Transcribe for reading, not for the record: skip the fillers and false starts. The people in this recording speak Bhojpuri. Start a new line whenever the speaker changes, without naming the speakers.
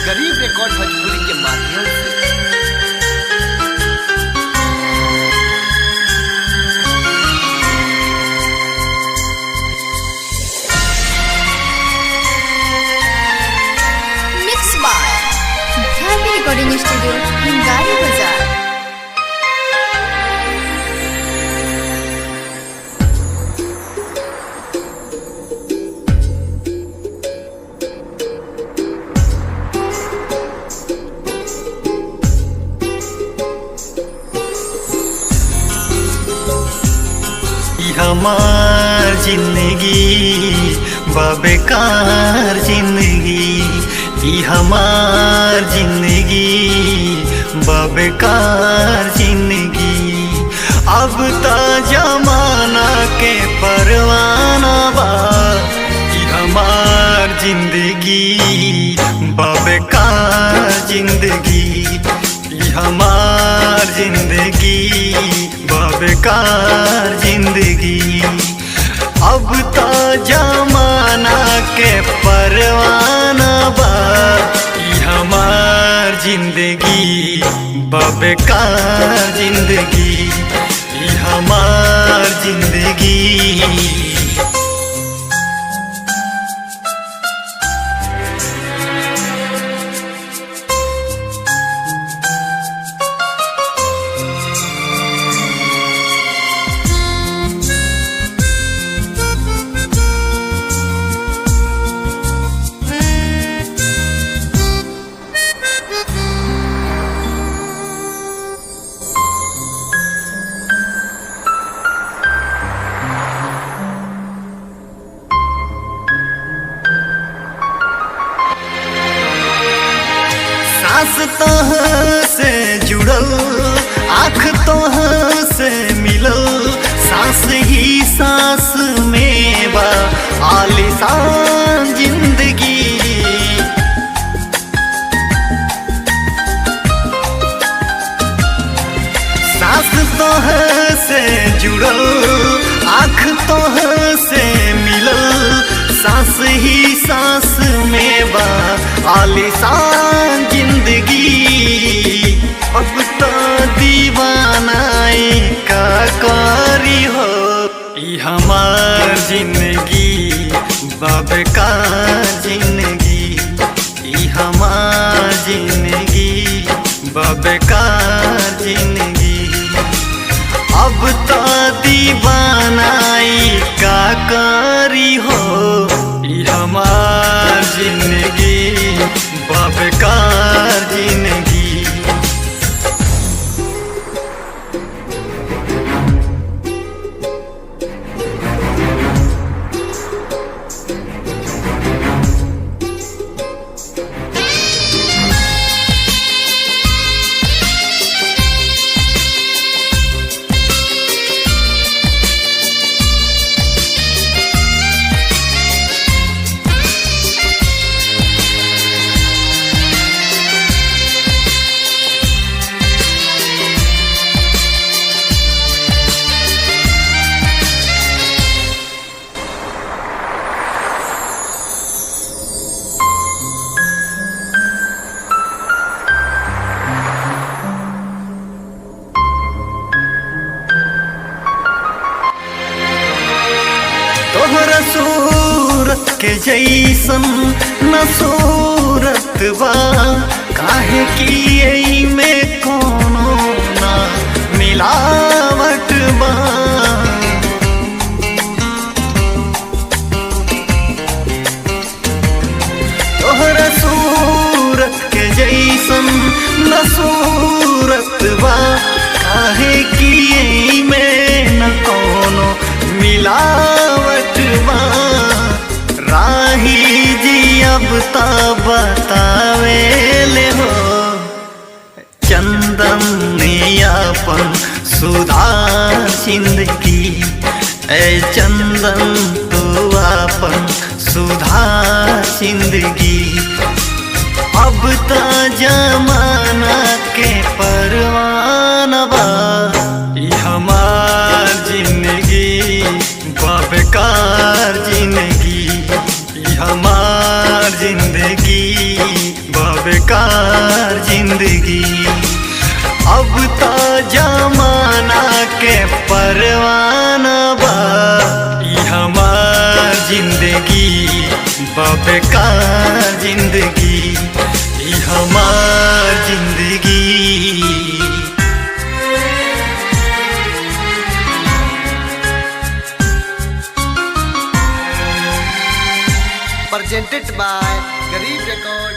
गरीब रिकॉर्ड भोजपुरी के माध्यम से।
मिक्स बाय ध्यान रिकॉर्डिंग स्टूडियो हिंगारी बाजार।
हमार जिंदगी बेकार जिंदगी, ई हमार जिंदगी बेकार जिंदगी। अब त जमाना के परवाना बा, ई हमार जिंदगी बेकार जिंदगी, ई हमार जिंदगी बेकार जिंदगी। अब तो जमाना के परवाना बा, ई हमार जिंदगी बेकार जिंदगी, ई हमार जिंदगी। सांस तोह से जुड़ल, आँख तोह से मिलल, सांस ही सांस में बा आलिशान जिंदगी। सांस तोह से जुड़ल, आँख तोह से मिलल, सांस ही सांस में बा आलिशान जिंदगी। अब तो दीवानाई का कारी हो, ई हमार जिंदगी बेकार जिंदगी, ई हमार जिंदगी बेकार जिंदगी। अब तो दीवानाई का कारी हो, ई हमार जिंदगी बेकार जिंदगी। तोहरा सूरत के जैसन न सूरत बा, काहे कि एई में कोनो ना मिलावट बा। तोहरा सूरत के जैसन न सूरत बा, काहे कि एई में न कोनो मिलावट बा। राही जी अब ता बतावे ले हो, चंदन अपन सुधार जिंदगी। ए चंदन तू अपन सुधार जिंदगी। अब ता जमाना के परवाना बा, ई हमार जिंदगी बेकार जिंदगी, ई हमार जिंदगी परवाना बा ई हमार जिंदगी बाबे का जिंदगी ई हमार जिंदगी।
presented by Garib Record